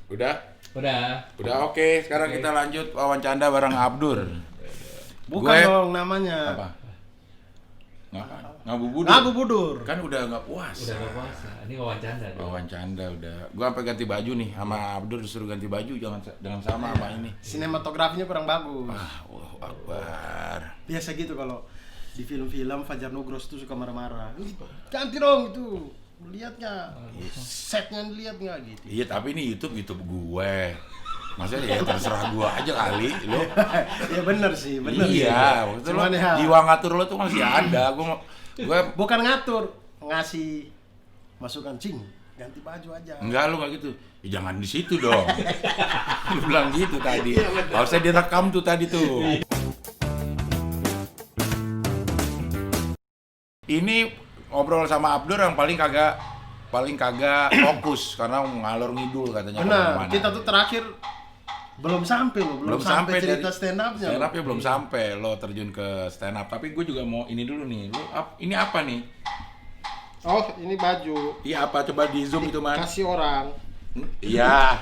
Udah? Udah. Udah oke. Sekarang kita lanjut wawancara bareng Abdur. Bukan dong namanya. Apa? Ngabubudur. Ngabubudur. Kan udah nggak puasa. Udah gak puasa. Ini wawancara. Wawancara udah. Gua sampai ganti baju nih sama Abdur, disuruh ganti baju, jangan sama sama ini. Sinematografinya kurang bagus. Allahu Akbar. Biasa gitu kalau di film-film Fajar Nugros tuh suka marah-marah. Ganti dong itu. Lihatnya. Setnya dilihat nggak gitu. Iya, tapi ini YouTube gue. Masa ya terserah gue aja kali lo. Ya bener sih, bener Iya, sih. betul. Cuman ya, Jiwa ngatur lo tuh masih ada. Gue bukan ngatur, ngasih masukan cing, ganti baju aja. enggak, lo nggak gitu. Ya, jangan di situ dong. Lu bilang gitu tadi. Harusnya direkam tuh tadi tuh. Ini ngobrol sama Abdur yang paling kagak fokus karena ngalor ngidul katanya. Benar, kemana-mana. kita tuh terakhir belum sampai loh, belum sampai cerita stand up-nya. Stand up-nya belum sampai lo terjun ke stand up. Tapi gue juga mau ini dulu nih. Ini apa nih? Oh, ini baju. Iya, apa? Coba di zoom itu, Man. Kasih orang. Iya.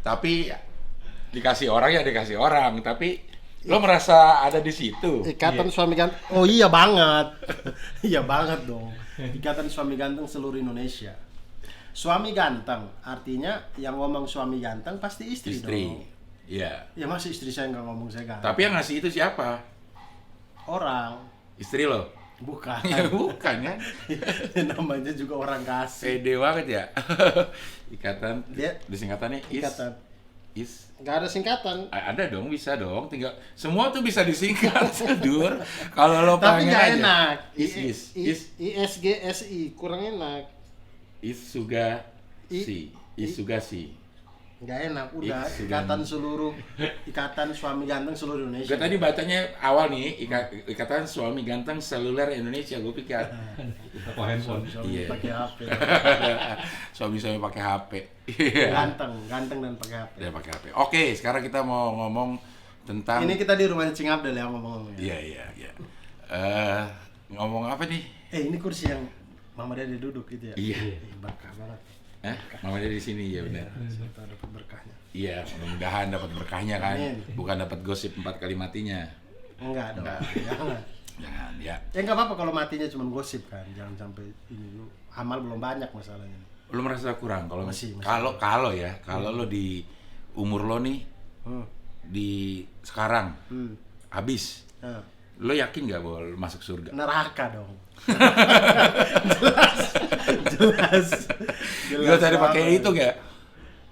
Tapi dikasih orang, tapi lo merasa ada di situ. Ikatan suami ganteng. Oh iya banget. Iya banget dong. Ikatan suami ganteng seluruh Indonesia. Suami ganteng artinya yang ngomong suami ganteng pasti istri dong. Iya. Ya masih istri saya nggak ngomong saya ganteng. Tapi yang ngasih itu siapa? Orang. Istri lo? Bukan. Ya bukan kan? Namanya juga orang kasih. Pede banget ya. Ikatan. Dia Disingkatannya ikatan. is. Nggak ada singkatan. Ada dong, bisa dong. Tinggal semua tuh bisa disingkat, Dur. Kalau lo Tapi pengen nggak aja. enak. Is. ISGSI kurang enak. Isugasi. Nggak enak. Udah Sugan. ikatan suami ganteng seluruh Indonesia. Gue tadi bacanya awal nih, ikatan suami ganteng seluler Indonesia. Gue pikir Toko handphone. Suami Iya. pakai HP. suami-suami pakai HP. Iya. Ganteng dan pakai HP. Dia pakai HP. Oke, sekarang kita mau ngomong tentang. Ini kita di rumahnya Cing Abdel ya ngomong-ngomong. Iya. Ngomong apa nih? Ini kursi yang Mama Dede duduk gitu ya. Iya. Berkah banget. Mama dia di sini ya benar. Kita dapat berkahnya. Iya, mudah-mudahan dapat berkahnya kan. Amin. Bukan dapat gosip 4 kali matinya. Enggak dong. Jangan. Jangan, ya. Ya enggak apa-apa kalau matinya cuma gosip kan. Jangan sampai ini dulu. Amal belum banyak masalahnya. Lu merasa kurang kalau Masih. kalau lo di umur lo nih di sekarang habis. Nah, Lo yakin nggak bahwa lo masuk surga? neraka dong. jelas. Lo tadi pakai banget. itu nggak?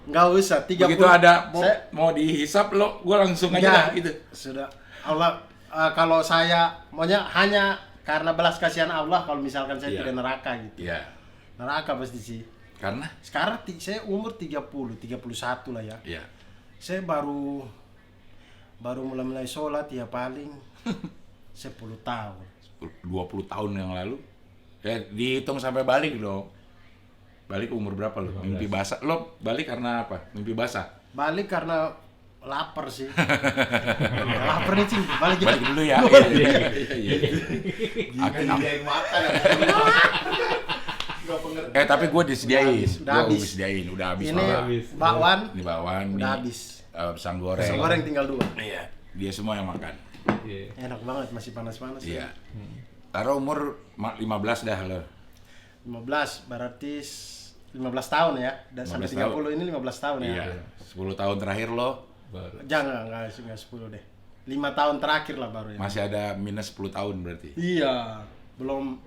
Nggak usah. 30. Begitu ada Saya- mau dihisap lo, gue langsung aja Enggak, lah gitu. Sudah. Allah kalau saya maunya hanya karena belas kasihan Allah kalau misalkan saya Iya. tidak neraka gitu. Iya. Neraka pasti sih. Karena? Sekarang saya umur 31 lah ya. Iya. Saya baru mulai sholat ya paling 10 tahun. 20 tahun yang lalu. Ya dihitung sampai balik dong. Balik umur berapa lo? Mimpi basah. Lo balik karena apa? Mimpi basah. Balik karena lapar sih. Lapar nih Cing, balik ya. Balik dulu ya. Iya. Tapi gue disediain. Udah habis. Udah habis. Ini malah. bakwan Ini bakwan. udah nih, habis. Pisang goreng. Pisang goreng tinggal 2. Iya. Dia semua yang makan. Iya. Enak banget, masih panas-panas. Iya. Taruh umur 15 dah lo. 15 berarti 15 tahun ya. Dan sampai 15 tahun. 30 ini 15 tahun ya. Iya. 10 tahun terakhir lo Baru. Jangan enggak 10 deh. 5 tahun terakhir lah baru ya. masih ada minus 10 tahun berarti. Iya. Belum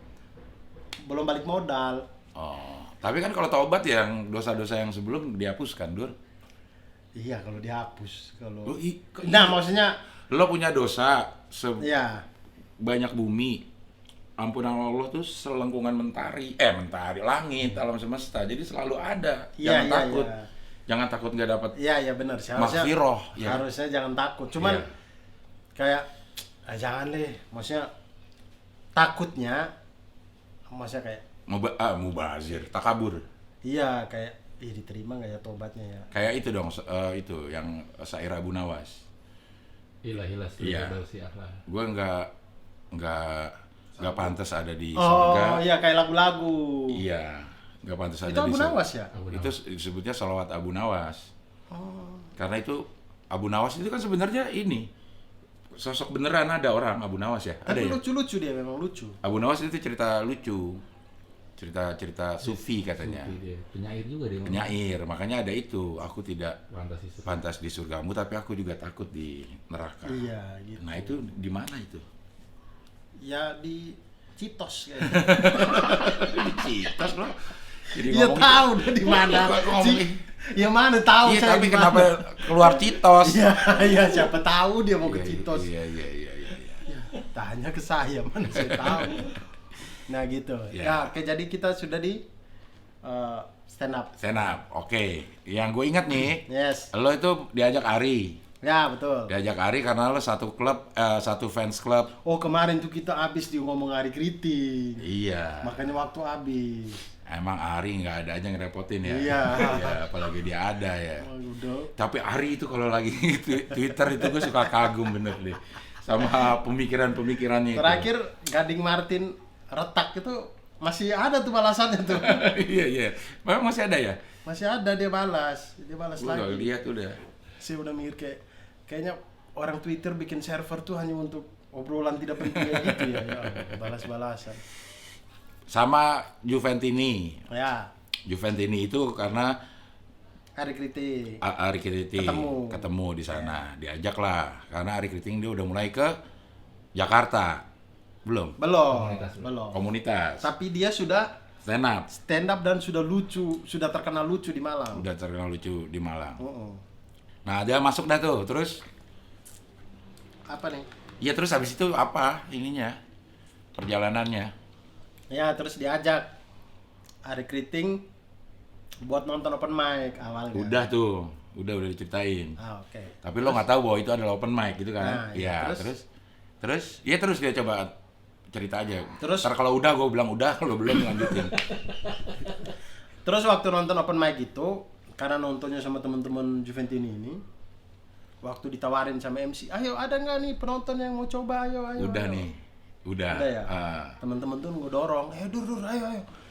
balik modal. Oh. Tapi kan kalau taubat yang dosa-dosa yang sebelum dihapuskan, Dur. Iya, kalau dihapus. Kalau Lo, Nah, maksudnya lo punya dosa iya. banyak bumi. Ampunan Allah tuh selengkungan mentari, langit, alam semesta. Jadi selalu ada. Iya, Jangan iya, takut. iya. Jangan takut nggak dapat Iya benar sih. Harusnya maghfirah, ya. Harusnya jangan takut. Cuman Iya. kayak jangan deh. Maksudnya takutnya maksudnya kayak mubazir, takabur. iya kayak diterima nggak ya tobatnya ya. Kayak itu dong, itu yang syair Abu Nawas. Hilah Iya. si akhlak. Gue nggak pantas ada di Oh surga. iya kayak lagu-lagu. Iya, nggak pantas ada Itu di Abu surga. Nawas ya? Itu disebutnya sholawat Abu Nawas. Karena itu Abu Nawas itu kan sebenarnya ini sosok beneran ada orang Abu Nawas ya. Ada Tapi ya. lucu-lucu dia, memang lucu. Abu Nawas itu cerita lucu. Cerita sufi katanya. Sufi dia. Penyair juga dia. Penyair, makanya ada itu. Aku tidak Fantasi sufi. pantas di surgamu, tapi aku juga takut di neraka. Iya, gitu. Nah itu di mana itu? Ya di Citos kayaknya. Di Citos loh. Jadi Iya ngomong tahu dia di mana. ngomong- Ya mana tahu Iya, saya tapi di kenapa mana. keluar Citos? Iya, iya siapa tahu dia mau ke Iya, Citos. Iya. Tanya ke saya, mana saya tahu. Nah gitu. Ya. Ya, oke, jadi kita sudah di stand up. Stand up, oke. Yang gue ingat nih, Yes. lo itu diajak Ari. Ya, betul. Diajak Ari karena lo satu klub, satu fans club. Oh, kemarin tuh kita habis di ngomong hari kritik. Iya. Makanya waktu habis. Emang Ari nggak ada aja ngerepotin ya. Iya. Iya, apalagi dia ada ya. Oh, udah. Tapi Ari itu kalau lagi Twitter itu gue suka kagum bener deh. Sama pemikiran-pemikirannya itu. Terakhir Gading Martin retak itu masih ada tuh balasannya tuh. Iya. Memang masih ada ya? Masih ada dia balas Gue gak lagi. lihat udah. Saya udah mikir kayaknya orang Twitter bikin server tuh hanya untuk obrolan tidak penting kayak gitu ya. Ya, balas-balasan. Sama Juventini. Ya, Juventini itu karena hari kritik. Ari Kriting ketemu di sana. Diajak lah. Karena Ari Kriting dia udah mulai ke Jakarta. Belum? Belum. Komunitas. Tapi dia sudah Stand up. stand up dan sudah lucu, sudah terkenal lucu di Malang. Udah terkenal lucu di Malang. Oh. Nah, dia masuk dah tuh. Terus Apa nih? ya terus habis itu apa ininya? Perjalanannya. Ya, terus diajak hari kriting buat nonton open mic awalnya. Udah tuh. Udah diceritain. Oke. Tapi lo nggak tahu bahwa itu adalah open mic gitu kan? Nah, iya, Iya, terus dia coba cerita aja. Terus- Ntar kalau udah gue bilang udah, kalau belum lanjutin. Terus waktu nonton open mic itu, karena nontonnya sama teman-teman Juventini ini, waktu ditawarin sama MC, ayo ada nggak nih penonton yang mau coba, ayo. Udah ayo. nih. Udah. Udah ya? Ah. Teman-teman tuh gue dorong, dur, ayo.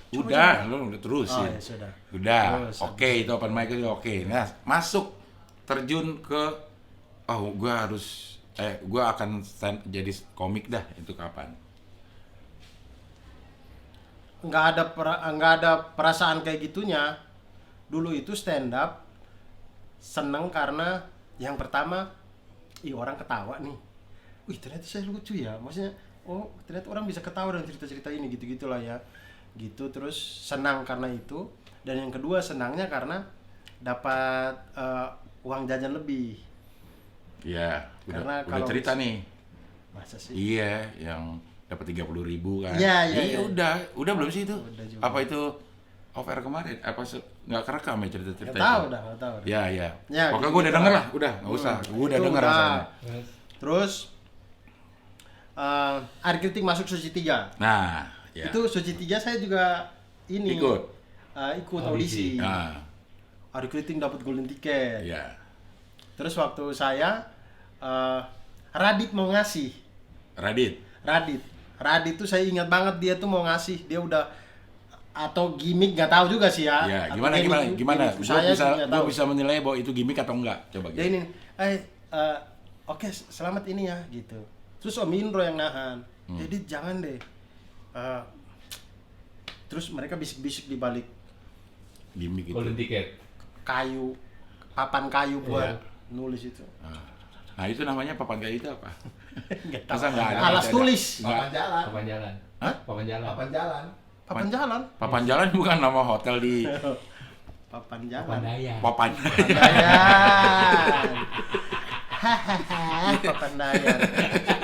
Coba, Udah, coba. lu udah terusin. Oh, ya sudah. Udah, Terus, oke itu open mic itu oke. Nah, masuk terjun ke gua akan jadi komik dah itu kapan? Nggak ada perasaan kayak gitunya. Dulu itu stand up seneng karena yang pertama, orang ketawa nih. Wih, ternyata saya lucu ya. Maksudnya, oh ternyata orang bisa ketawa dengan cerita-cerita ini gitu-gitulah ya. Gitu, terus senang karena itu. Dan yang kedua senangnya karena dapat uang jajan lebih. Iya, Karena udah kalau cerita nih. Masa sih? Iya, yang dapat 30.000 kan. Iya. Udah belum sih itu? Udah juga. Apa itu off air kemarin? Apa nggak kerekam ya cerita-cerita Nggak tahu itu? dah, nggak tahu. Ya. Ya, Pokoknya gitu gue udah lah. denger lah, udah nggak usah. Gue udah Itu denger udah. rasanya. Terus Ari Kritik masuk Suci 3. Nah, ya. Itu Suci 3 saya juga ini Ikut. Ikut audisi. Nah, Ari Kritik dapat golden ticket. ya. Terus waktu saya Radit mau ngasih. Radit tuh saya ingat banget dia tuh mau ngasih. Dia udah atau gimmick nggak tahu juga sih ya. Ya, Atau gimana? gimmick saya sih nggak Gue tahu. bisa menilai bahwa itu gimmick atau enggak. Coba Dia gitu. ini, oke, selamat ini ya gitu. Terus Om Indro yang nahan. Jadi jangan deh. Terus mereka bisik-bisik di balik Gimmick itu. Golden ticket. kayu, papan kayu buat Iya. nulis itu. Nah, itu namanya papan kayak itu apa? Nggak Masa tahu. nggak ada? Alas tulis. Nggak. Papan jalan. Papan jalan. Hah? Papan jalan. Papan jalan. Papan jalan. Papan jalan bukan nama hotel di Papan jalan. Papan daya. Papan. Dayan. Hahaha, papan dayan.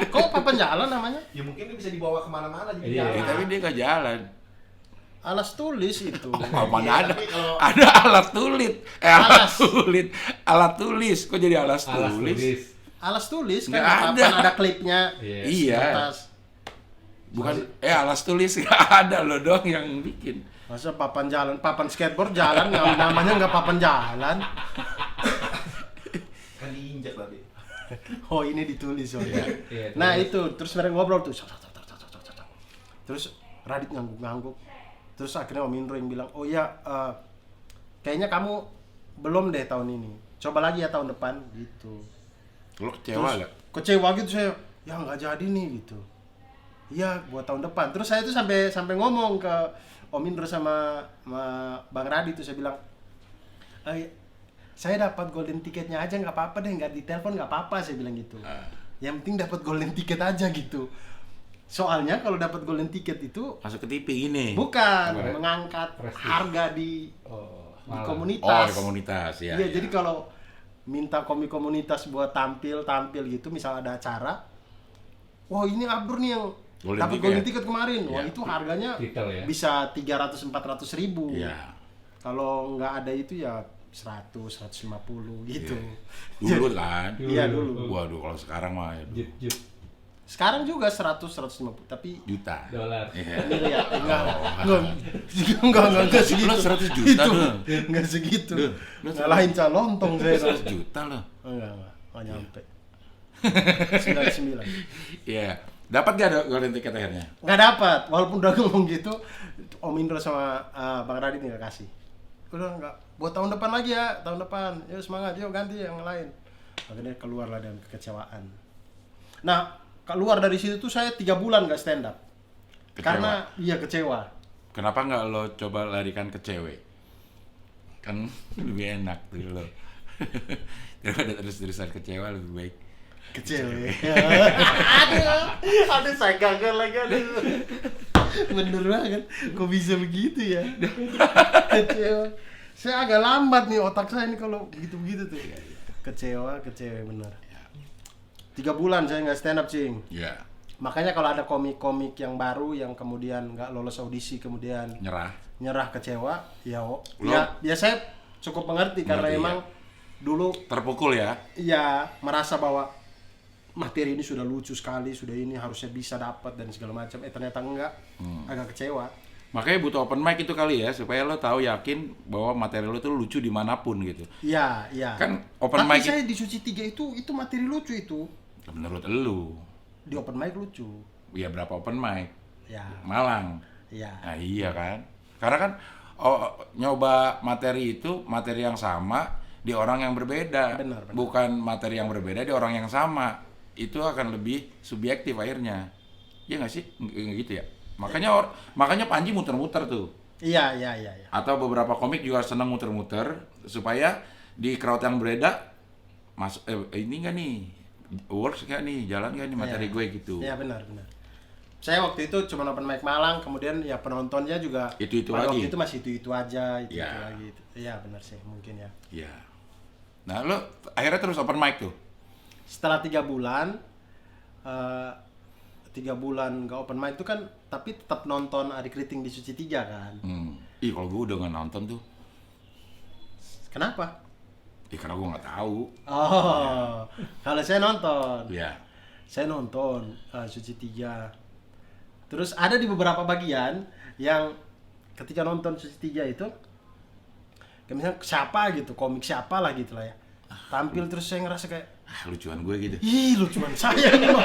Kok papan jalan namanya? Ya mungkin dia bisa dibawa kemana-mana jadi Iya, jalan. Tapi dia nggak jalan. Alas tulis itu. Mana Iya, ada? tapi kalau- Ada alat tulis. Alas. Alat tulis. Kok jadi alas Alas tulis? tulis. Alas tulis kan Nggak papan ada. ada klipnya. Iya. Di Iya. atas. Bukan alas tulis nggak ada lo dong yang bikin. Masa papan jalan, papan skateboard jalan namanya nggak papan jalan. Kan diinjak tadi. Oh, ini ditulis oh. Iya, Nah, tulis. itu terus mereka ngobrol tuh. Terus Radit ngangguk-ngangguk. Terus akhirnya Om Indro yang bilang, "Oh ya, kayaknya kamu belum deh tahun ini. coba lagi ya tahun depan gitu. Lo kecewa Terus gak? kecewa gitu saya, ya nggak jadi nih gitu. Iya, buat tahun depan. Terus saya tuh sampai ngomong ke Om Indro sama Bang Radi tuh, saya bilang, saya dapat golden ticketnya aja nggak apa-apa deh, nggak ditelepon nggak apa-apa, saya bilang gitu. Yang penting dapat golden ticket aja gitu. Soalnya kalau dapat golden ticket itu Masuk ke TV gini. bukan Apa? mengangkat Prestige. harga di Malah. komunitas. Oh, di komunitas ya. Iya, jadi kalau minta komunitas buat tampil gitu, misal ada acara, wah ini Abdur nih yang Golden dapat ticket. golden ticket kemarin, wah Iya. itu harganya Retail ya? bisa 300-400 ribu. Iya. Kalau nggak ada itu ya 100-150 gitu. Dulu kan. Iya dulu. Waduh, kalau sekarang mah ya Jut Sekarang juga 100-150, tapi juta. dolar. Iya. miliar enggak segitu. Lo 100 juta Itu, tuh. enggak segitu. Duh, lu Ngalahin calontong saya. 100 juta loh. Enggak nyampe. 99. Iya. Dapat gak ada golden ticket akhirnya? Nggak dapat, walaupun udah ngomong gitu, Om Indro sama Bang Radit nggak kasih. Udah nggak, buat tahun depan lagi ya, tahun depan. Yuk semangat, yuk ganti yang lain. Akhirnya keluarlah dengan kekecewaan. Nah, keluar dari situ tuh saya 3 bulan nggak stand up. Kecewa. Karena iya kecewa. Kenapa nggak lo coba larikan ke cewek? Kan lebih enak tuh lo. Daripada terus-terusan kecewa lebih baik. Kecewa. aduh saya gagal lagi, aduh. Bener banget, kok bisa begitu ya? Kecewa. Saya agak lambat nih otak saya nih kalau begitu-begitu tuh. Kecewa bener. 3 bulan saya nggak stand up, Cing. Iya. Makanya kalau ada komik-komik yang baru yang kemudian nggak lolos audisi, kemudian Nyerah. kecewa, ya saya cukup mengerti karena Mengerti, emang dulu Terpukul ya. ya merasa bahwa materi ini sudah lucu sekali, sudah ini harusnya bisa dapat dan segala macam. Ternyata enggak, agak kecewa. Makanya butuh open mic itu kali ya, supaya lo tahu yakin bahwa materi lo tuh lucu dimanapun gitu. Iya. Kan open Tapi mic saya di Suci 3 itu materi lucu itu. menurut lo. Di open mic lucu. Ya berapa open mic? Ya, Malang. iya. Nah iya kan. Karena kan nyoba materi itu materi yang sama di orang yang berbeda. Benar. Bukan materi yang berbeda di orang yang sama. Itu akan lebih subjektif akhirnya. Iya nggak sih? Nggak gitu ya. Makanya Panji muter-muter tuh. Iya. Atau beberapa komik juga senang muter-muter supaya di crowd yang berbeda masuk ini nggak nih works nggak nih, jalan nggak nih materi gue gitu. Iya benar. Saya waktu itu cuma open mic Malang, kemudian ya penontonnya juga Itu pada lagi. waktu itu masih itu aja, itu Ya. lagi. Iya benar sih, mungkin ya. Iya. Nah lo akhirnya terus open mic tuh. Setelah 3 bulan, 3 bulan nggak open mic itu kan, tapi tetap nonton Ari Kriting di Suci 3 kan. Ih kalau gue udah nggak nonton tuh. Kenapa? Karena gue nggak tahu. Oh, kalau saya nonton. Iya. Saya nonton Suci 3. Terus ada di beberapa bagian yang ketika nonton Suci 3 itu, kayak misalnya siapa gitu, komik siapa lah gitu lah ya. Tampil terus saya ngerasa kayak, Lucuan gue gitu. ih lucuan saya nih mah.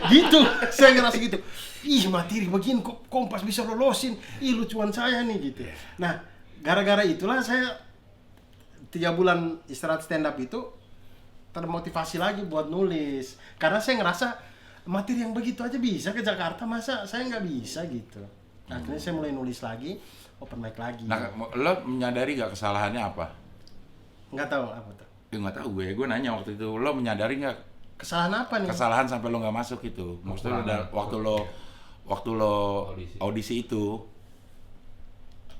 Gitu, saya ngerasa gitu. Ih materi begini kok Kompas bisa lolosin, ih lucuan saya nih gitu. Nah, gara-gara itulah saya 3 bulan istirahat stand up itu termotivasi lagi buat nulis. Karena saya ngerasa materi yang begitu aja bisa ke Jakarta, masa saya nggak bisa gitu. Akhirnya saya mulai nulis lagi, open mic lagi. Nah lo menyadari nggak kesalahannya apa? Nggak tahu apa tuh. Nggak tahu gue nanya waktu itu, lo menyadari nggak Kesalahan apa nih? kesalahan sampai lo nggak masuk itu? Maksudnya waktu lo audisi itu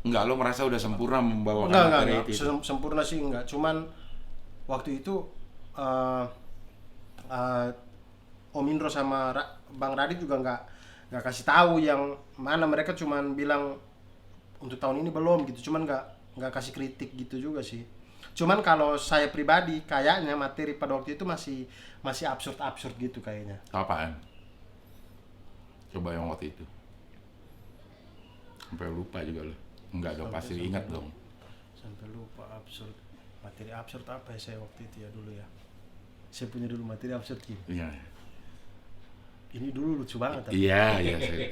nggak, lo merasa udah sempurna membawakan materi Enggak. itu? Sempurna sih enggak. Cuman waktu itu Om Indro sama Bang Radit juga nggak kasih tahu yang mana. Mereka cuman bilang untuk tahun ini belum gitu. Cuman nggak kasih kritik gitu juga sih. Cuman kalau saya pribadi kayaknya materi pada waktu itu masih absurd gitu kayaknya. Apaan? Coba yang waktu itu. Sampai lupa juga lo. Enggak dong, pasti ingat dong. Sampai lupa absurd. Materi absurd apa ya saya waktu itu ya dulu ya. Saya punya dulu materi absurd gitu. Iya. Ini dulu lucu banget. Iya.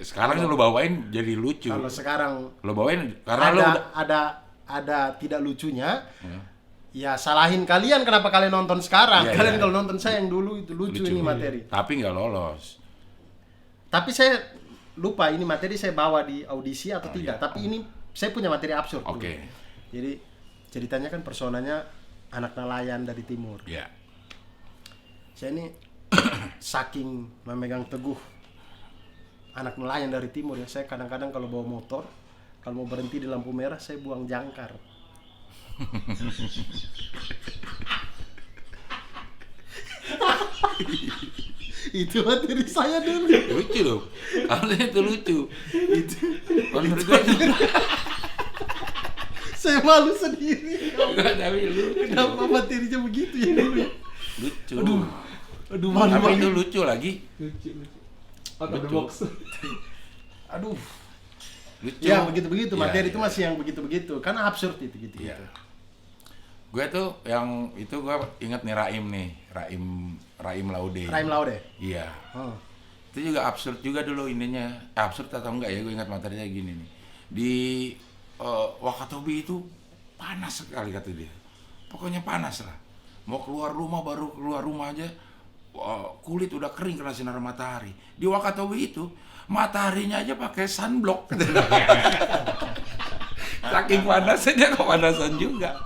Sekarang lo bawain jadi lucu. Kalau sekarang Lo bawain karena lo udah ada tidak lucunya. Ya salahin kalian kenapa kalian nonton sekarang. Iya, Kalian iya. kalau nonton saya yang dulu itu lucu ini materi. Tapi nggak lolos. Tapi saya lupa ini materi saya bawa di audisi atau tidak. iya. Tapi ini saya punya materi absurd. dulu. Oke. Jadi ceritanya kan personanya anak nelayan dari timur. Ya. Saya ini saking memegang teguh anak nelayan dari timur ya. Saya kadang-kadang kalau bawa motor, kalau mau berhenti di lampu merah, saya buang jangkar. Itu materi saya dulu. Lucu loh. Kalau itu lucu. Itu. Menurut gue itu. Saya malu sendiri. Enggak, tapi lucu. Kenapa materinya begitu ya dulu? Lucu. Aduh malu Apa itu banget. lucu lagi? Lucu. Out of the Lucu. box. Aduh. Lucu. Ya begitu-begitu. Iya, Materi itu iya. masih yang begitu-begitu. Karena absurd itu gitu. Iya. Gue tuh yang itu gue inget nih Raim Laude. Raim Laude. Iya. Oh. Itu juga absurd juga dulu ininya. Absurd atau enggak ya, gue ingat materinya gini nih. Di Wakatobi itu panas sekali kata dia. Pokoknya panas lah. Mau keluar rumah, baru keluar rumah aja kulit udah kering kena sinar matahari. Di Wakatobi itu mataharinya aja pakai sunblock. Saking panasnya dia kepanasan juga.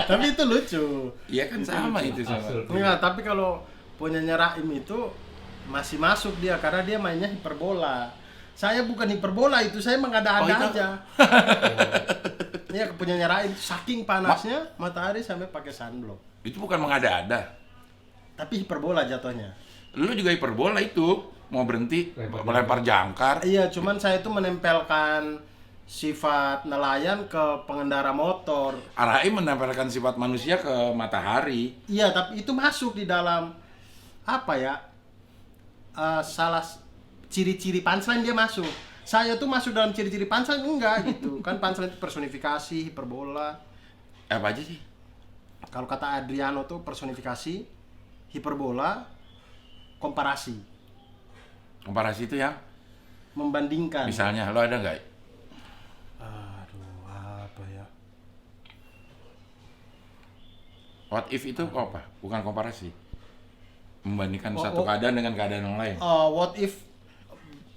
Tapi itu lucu. Iya kan sama itu sama. Absurd. Enggak, tapi kalau punyanya Raim itu masih masuk dia karena dia mainnya hiperbola. Saya bukan hiperbola itu, saya mengada-ada Oh, itu? aja. Iya, punyanya Raim saking panasnya matahari sampai pakai sunblock. Itu bukan mengada-ada. Tapi hiperbola jatuhnya. Lu juga hiperbola itu mau berhenti melempar jangkar. Iya, cuman saya itu menempelkan sifat nelayan ke pengendara motor. Raim menempelkan sifat manusia ke matahari. Iya, tapi itu masuk di dalam apa ya? Salah ciri-ciri punchline dia masuk. Saya tuh masuk dalam ciri-ciri punchline enggak gitu. Kan punchline itu personifikasi, hiperbola. Apa aja sih? Kalau kata Adriano tuh personifikasi, hiperbola, komparasi, Komparasi itu yang membandingkan. misalnya lo ada nggak? Aduh, apa ya? What if itu apa? Bukan komparasi. Membandingkan Oh, satu oh. keadaan dengan keadaan yang lain. What if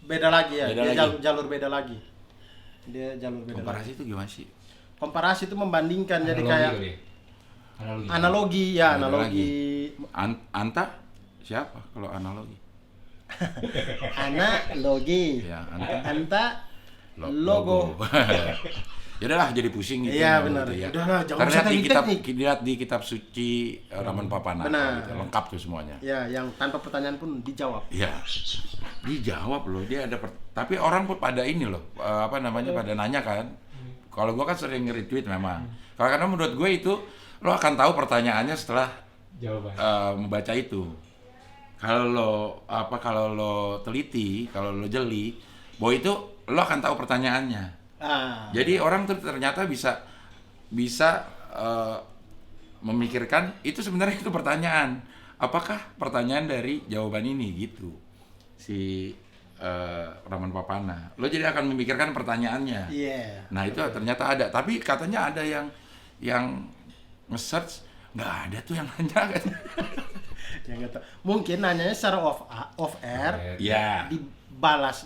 beda lagi ya? Beda Dia lagi. jalur beda lagi. Dia jalur beda lagi. Komparasi itu gimana sih? Komparasi itu membandingkan jadi Analogi kayak kali ya? Analogi. analogi ya, Beda analogi. Anta siapa kalau analogi? Analogi. Ya, Anta. Anta logo. Ya udahlah jadi pusing gitu. Iya, gitu benar. ya. Udahlah, jangan Terlihat usah di kitab teknik-teknik. dilihat di kitab suci Raman Papana. Benar. Gitu. Lengkap tuh semuanya. Ya, yang tanpa pertanyaan pun dijawab. Iya. Dijawab loh, dia ada tapi orang pun pada ini loh, apa namanya pada nanya kan. Kalau gua kan sering nge-retweet memang. Karena menurut gue itu lo akan tahu pertanyaannya setelah Jawaban. membaca itu. Kalau lo teliti, kalau lo jeli, bahwa itu lo akan tahu pertanyaannya. Jadi orang tuh ternyata bisa memikirkan itu sebenarnya itu pertanyaan. Apakah pertanyaan dari jawaban ini gitu? Si Raman Papana. Lo jadi akan memikirkan pertanyaannya. Iya. Nah itu ternyata ada. Tapi katanya ada yang nge-search nggak ada tuh yang nanya kan? Ya, nggak tahu. Mungkin nanyanya secara off air. Ya. Dibalas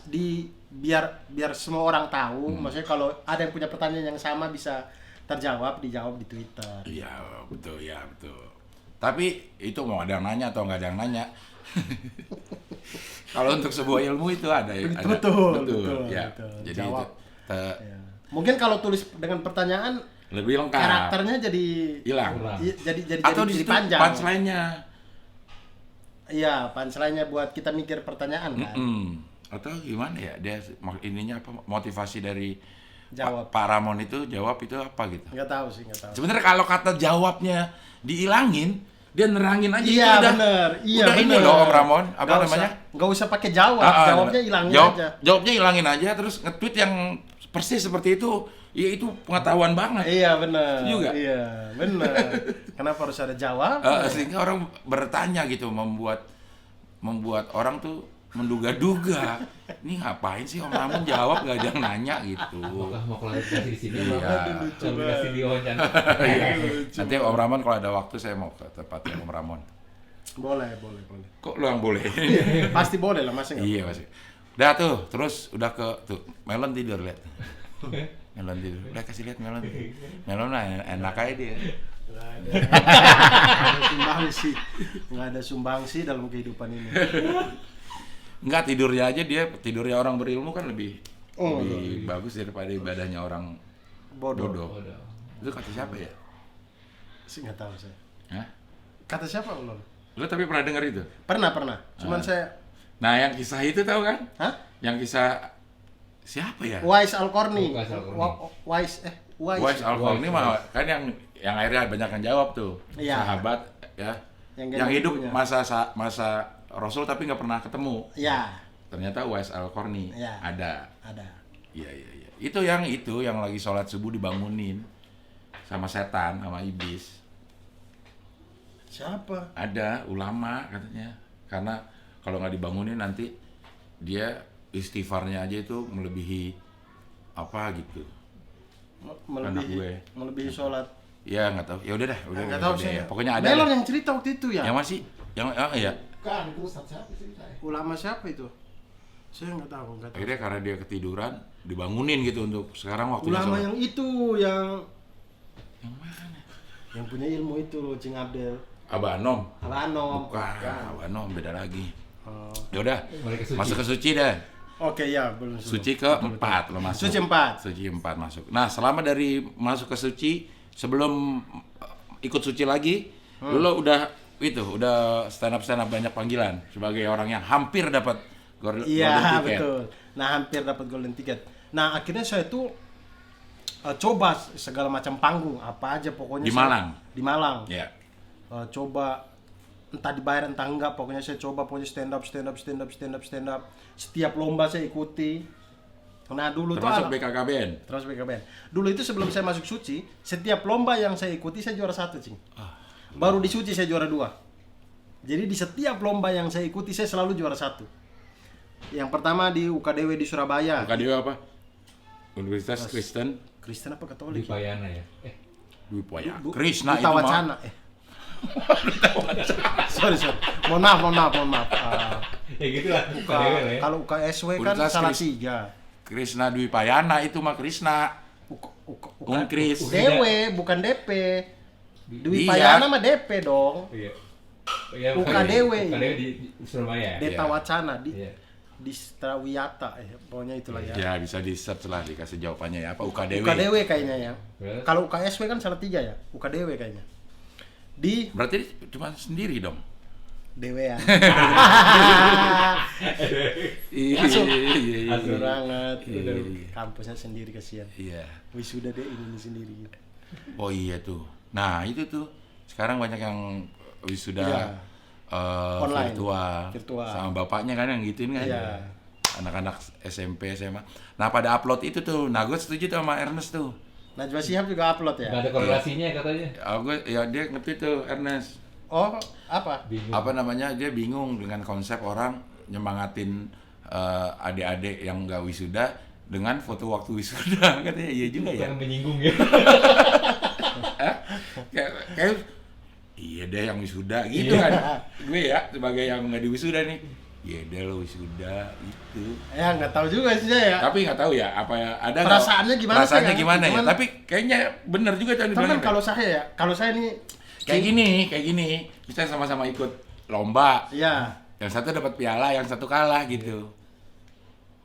biar semua orang tahu. Maksudnya kalau ada yang punya pertanyaan yang sama bisa dijawab di Twitter. Iya betul ya betul. Tapi itu mau ada yang nanya atau nggak ada yang nanya. Kalau untuk sebuah ilmu itu ada. Betul, Ya. betul. Jadi Jawab. itu, Ya. Mungkin kalau tulis dengan pertanyaan lebih lengkap. karakternya jadi Hilang. Kurang. jadi Atau di jadi situ panjang. punchline-nya. Iya, punchline-nya buat kita mikir pertanyaan kan. Atau gimana ya? Dia ininya apa? Motivasi dari Jawab. Pak Ramon itu jawab itu apa gitu? Nggak tahu sih, nggak tahu. Sebenarnya kalau kata jawabnya dihilangin, dia nerangin aja Iya itu udah. bener, iya udah bener. ini loh Om Ramon, apa Nggak namanya? Nggak usah pakai jawab, jawabnya hilangin aja. Jawabnya hilangin aja, terus nge-tweet yang persis seperti itu, ya itu pengetahuan banget. Iya bener. Setuju nggak? Iya bener. Kenapa harus ada jawab? Sehingga orang bertanya gitu, membuat orang tuh menduga-duga. Ini ngapain sih Om Ramon jawab gak ada yang nanya gitu. Apakah mau klarifikasi di sini? Iya. Klarifikasi di wawancara. Iya. Nanti Om Ramon kalau ada waktu saya mau ke tempatnya Om Ramon. Boleh. Kok lu yang boleh? Pasti boleh lah, masih nggak? Iya masih. Udah tuh, terus udah ke tuh Melon tidur lihat. Melon tidur. Udah kasih lihat Melon. Melon enak aja dia. Nggak ada sumbangsi dalam kehidupan ini. Enggak, tidurnya orang berilmu kan lebih Oh, lebih bagus daripada ibadahnya orang Bodoh. bodoh. Itu kata siapa ya? Sih nggak tahu saya. Hah? Kata siapa lo? Lu tapi pernah dengar itu? Pernah. Cuman saya, Nah, yang kisah itu tahu kan? hah? Yang kisah siapa ya? Wise Al-Qarni. Wise Al-Qarni. Wise Al-Qarni mah kan yang akhirnya banyak yang jawab tuh. Iya. Sahabat ya. Yang Yang hidup punya. masa Rasul tapi nggak pernah ketemu. Ya, Ternyata Wise Al-Qarni Iya. ada. ada. Iya. Itu yang lagi sholat subuh dibangunin sama setan sama iblis. Siapa? Ada ulama katanya. Karena kalau nggak dibangunin nanti dia istighfarnya aja itu melebihi apa gitu. Anak gue. Melebihi sholat. Ya nggak tahu. Ya udah dah. Nggak tahu deh, saya. ya. Pokoknya ada. Melon deh. yang cerita waktu itu ya. Yang masih ya. Kan itu Ustaz siapa sih saya? Ulama siapa itu? Saya nggak tahu. Akhirnya karena dia ketiduran dibangunin gitu untuk sekarang waktunya Ulama sholat. yang itu yang mana? yang punya ilmu itu loh, Cing Abdel. Abah Anom. Abano. Bukan. Abah Anom beda lagi. Oh. Ya udah. Mulai ke suci. Masuk ke suci deh. Oke ya, belum. Suci ke-4 lo masuk. Suci 4. Suci 4 masuk. Nah, selama dari masuk ke suci sebelum ikut suci lagi, lo udah stand up banyak panggilan sebagai orang yang hampir dapat golden Iya, ticket. betul. Nah, hampir dapat golden ticket. Nah, akhirnya saya tuh coba segala macam panggung, apa aja pokoknya. Di Malang? Di Malang. Ya. Coba entah dibayar entah enggak, pokoknya saya coba pokoknya stand up. Setiap lomba saya ikuti. Nah, dulu Termasuk tuh BKKBN. terus BKBN. Dulu itu sebelum saya masuk suci, setiap lomba yang saya ikuti saya juara 1, Cing. Baru di suci saya juara 2. Jadi di setiap lomba yang saya ikuti saya selalu juara 1. Yang pertama di UKDW di Surabaya. UKDW apa? Universitas Kristen Kristen apa Di Katolik? Payana ya. Dwi Paya. Bu- Krishna Duta itu mah. Wacana. Sorry. Mohon maaf. Ya gitu lah. Kalau UKSW kan Universitas salah Kristen. 3. Krishna Dwi Payana itu mah Krishna. Kris. DW bukan DP. Dwi Iya. Payana mah DP dong. Iya. Ya, UKDW. UKDW di Surabaya. Deta Iya. Wacana di Iya. Distrawiyata, pokoknya itulah ya. Ya bisa di search lah dikasih jawabannya ya apa UKDW. UKDW kayaknya ya. Terus? Kalau UKSW kan salah 3 ya. UKDW kayaknya. Di Berarti cuma sendiri dong. Dewean. Iya. Aduh banget. Iya, Udah iya. kampusnya sendiri kasihan. Iya. Wisuda deh ini sendiri. Oh iya tuh. Nah itu tuh sekarang banyak yang wisuda Iya. Online. virtual sama bapaknya kan yang gituin kan. Iya. Anak-anak SMP SMA. Nah pada upload itu tuh, nah gue setuju tuh sama Ernest tuh. Najwa Shihab juga upload ya. Nggak ada korelasinya katanya. Dia ngerti tuh Ernest. Oh, apa? Bingung. Apa namanya, dia bingung dengan konsep orang nyemangatin adik-adik yang nggak wisuda dengan foto waktu wisuda. Katanya iya juga ya. Bukan menyinggung ya. Kayak iya deh yang wisuda gitu kan. Gue ya sebagai yang nggak diwisuda nih, iya deh lo wisuda itu. Ya nggak tahu juga sih saya ya. Tapi nggak tahu ya apa ya ada nggak- Perasaannya gimana sih perasaannya ya? gimana ya. Cuman- Tapi kayaknya bener juga tuh yang Cuman dibilang. kalau saya nih Kayak gini, kita sama-sama ikut lomba. ya Yang satu dapat piala, yang satu kalah gitu.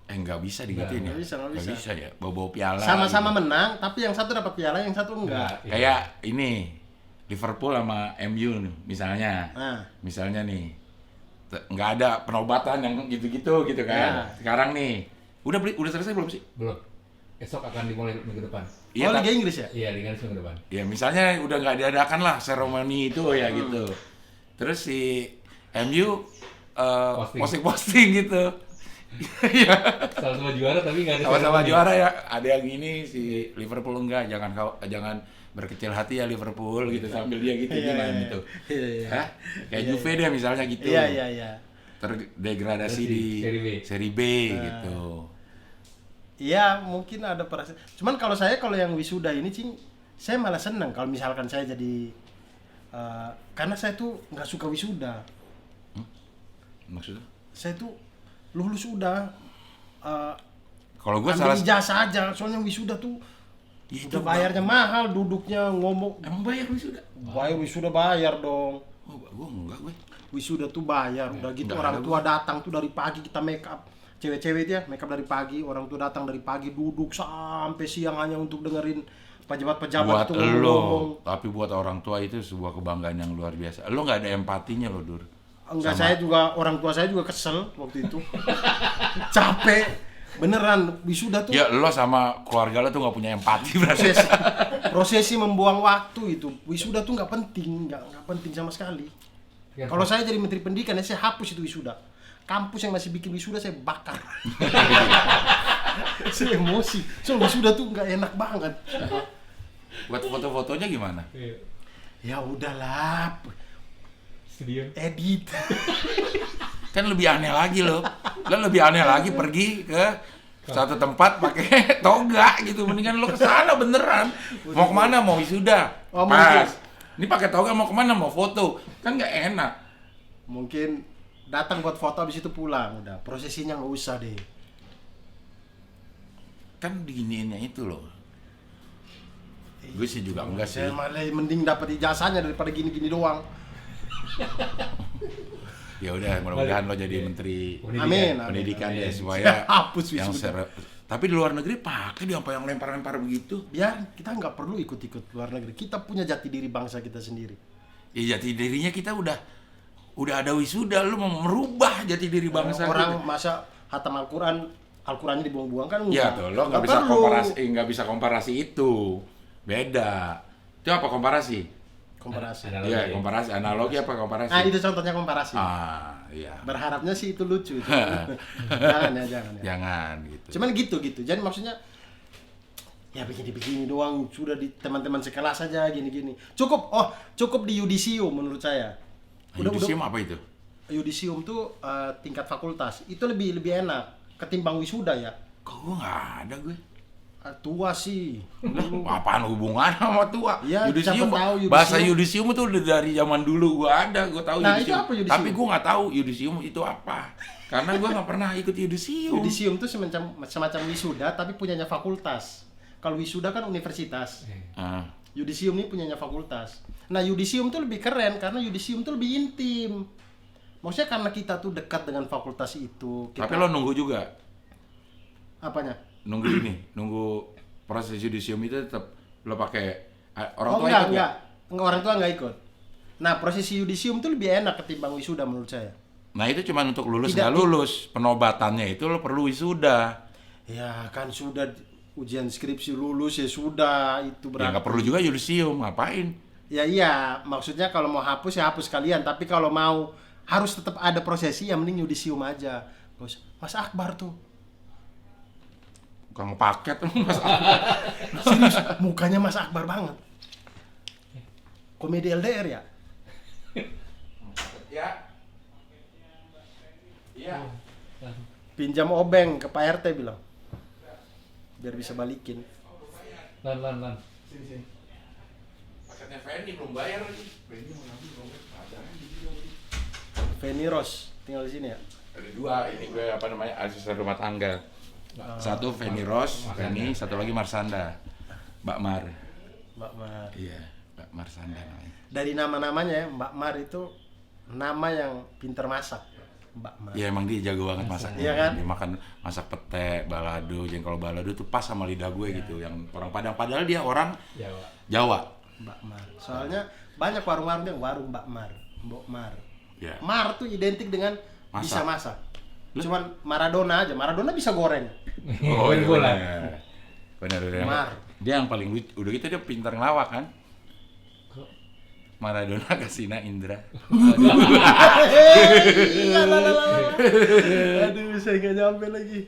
Nggak bisa digituin ya. nggak bisa. Nggak bisa ya, bawa piala. sama-sama gitu. menang, tapi yang satu dapat piala, yang satu enggak. Iya. Kayak ini Liverpool sama MU nih, misalnya. Nah, Misalnya nih, nggak ada penobatan yang gitu-gitu gitu kan. Ya. Sekarang nih, udah selesai belum sih? Belum. Esok akan dimulai minggu depan. oh Liga Inggris ya? Iya, Liga Inggris minggu depan. Ya misalnya udah nggak diadakan lah seremoni itu ya gitu. Terus si MU posting gitu. Iya. Sama-sama juara tapi nggak ada Sama-sama seremoni. juara ya. Ada yang gini si Liverpool enggak, jangan berkecil hati ya Liverpool gitu sambil dia gitu Iya, gimana iya, gitu. iya, iya. Hah? Kayak Juve deh misalnya gitu. Iya. terdegradasi di seri B gitu. Iya, mungkin ada perasaan. Cuman kalau yang wisuda ini, Cing, saya malah senang kalau misalkan saya jadi karena saya tuh nggak suka wisuda. Maksudnya? Saya tuh lulus udah Kalau gue ambil salah ijazah aja, soalnya wisuda tuh udah bayarnya mahal, duduknya ngomong. Emang bayar wisuda? Wisuda bayar dong. Oh, gue enggak gue. Wisuda tuh bayar, udah gitu Nggak orang ada tua datang tuh dari pagi kita make up. Cewek-cewek dia make up dari pagi, orang tua datang dari pagi duduk sampai siang hanya untuk dengerin pejabat-pejabat Buat itu ngomong. tapi buat orang tua itu sebuah kebanggaan yang luar biasa. Lo nggak ada empatinya lo, Dur. Enggak, Sama- orang tua saya juga kesel waktu itu. Capek. Beneran, wisuda tuh Ya lo sama keluarga lo tuh nggak punya empati berarti. prosesi membuang waktu itu. Wisuda tuh nggak penting, nggak penting sama sekali. Ya, Kalau saya jadi menteri pendidikan, ya saya hapus itu wisuda. Kampus yang masih bikin wisuda saya bakar. Saya emosi. Soal wisuda tuh nggak enak banget. Buat foto-fotonya gimana? Iya. Ya udahlah, Studio. edit. Kan lebih aneh lagi lo. Lo lebih aneh lagi pergi ke satu tempat pakai toga gitu. Mendingan lo kesana beneran. Mau kemana? Mau wisuda. Oh, Pas. mungkin. Ini pakai toga mau kemana? Mau foto. Kan nggak enak. Mungkin datang buat foto habis itu pulang udah. Prosesinya nggak usah deh. Kan diginiinnya itu loh. Gue sih juga enggak sih. Saya malah mending dapat ijazahnya daripada gini-gini doang. Ya udah, mudah-mudahan lo jadi menteri Amin. pendidikan amin. ya supaya Hapus yang wisuda. tapi di luar negeri pakai dia apa yang lempar-lempar begitu. Biar kita nggak perlu ikut-ikut luar negeri. Kita punya jati diri bangsa kita sendiri. Ya jati dirinya kita udah ada wisuda, lu mau merubah jati diri bangsa Orang kita. masa hatam Al-Qurannya dibuang-buang kan Ya enggak. tuh, lo nggak bisa perlu. komparasi itu. Beda. Itu apa komparasi? Komparasi. Analogi. Iya, komparasi. Analogi apa komparasi? Nah, itu contohnya komparasi. Iya. Berharapnya sih itu lucu. Jangan ya. Jangan gitu. Cuman gitu. Jadi maksudnya ya begini-begini doang sudah di teman-teman sekelas aja gini-gini. Cukup di yudisium menurut saya. Yudisium apa itu? Yudisium tuh tingkat fakultas. Itu lebih enak ketimbang wisuda ya. Kok gue nggak ada gue? Tua sih. Apaan hubungan sama tua? Ya, siapa tahu yudisium. Bahasa yudisium itu udah dari zaman dulu gua ada, gua tahu Nah, yudisium. itu apa yudisium? Tapi gua nggak tahu yudisium itu apa. Karena gua nggak pernah ikut yudisium. Yudisium tuh semacam wisuda tapi punyanya fakultas. Kalau wisuda kan universitas. Ah, Yudisium ini punyanya fakultas. Nah, yudisium tuh lebih keren karena yudisium tuh lebih intim. Maksudnya karena kita tuh dekat dengan fakultas itu. Tapi lo nunggu juga. Apanya? Nunggu proses yudisium itu tetap lo pakai orang tua enggak, ikut nggak? enggak, orang tua enggak ikut. Nah, prosesi yudisium tuh lebih enak ketimbang wisuda menurut saya. Nah itu cuma untuk lulus Tidak, nggak lulus. Penobatannya itu lo perlu wisuda. Ya, kan sudah ujian skripsi lulus ya sudah itu Ya berarti. nggak perlu juga yudisium, ngapain? Ya iya, maksudnya kalau mau hapus ya hapus kalian, tapi kalau mau harus tetap ada prosesi ya mending yudisium aja. Terus Mas Akbar tuh Kang paket Mas Akbar. serius, mukanya Mas Akbar banget. Komedi LDR ya? Ya. Iya. Pinjam obeng ke Pak RT bilang. Biar bisa balikin. Lan. Paketnya Fendi belum bayar lagi. Feni Rose tinggal di sini ya? Ada dua, ini gue apa namanya asisten rumah tangga. Satu Feni Ros, Feni, satu lagi Marsanda. Mbak Mar. Mbak Mar. Iya, Mbak Marsanda namanya. Dari nama-namanya ya, Mbak Mar itu nama yang pinter masak. Mbak Mar. Iya emang dia jago banget masaknya. Iya kan? Dia makan masak pete, balado, jengkol balado tuh pas sama lidah gue gitu. Yang orang Padang, padahal dia orang Jawa. Jawa. Mbak Mar. Soalnya banyak warung-warung yang warung Mbak Mar, Mbok Mar. Ya. Mar tuh identik dengan Masak. bisa masak. Cuman Maradona aja, Maradona bisa goreng. Oh iya bola. benar. Mar. Dia yang paling lucu, udah gitu dia pintar ngelawak kan. Kok? Maradona Kasina Indra. Aduh, saya nggak nyampe lagi.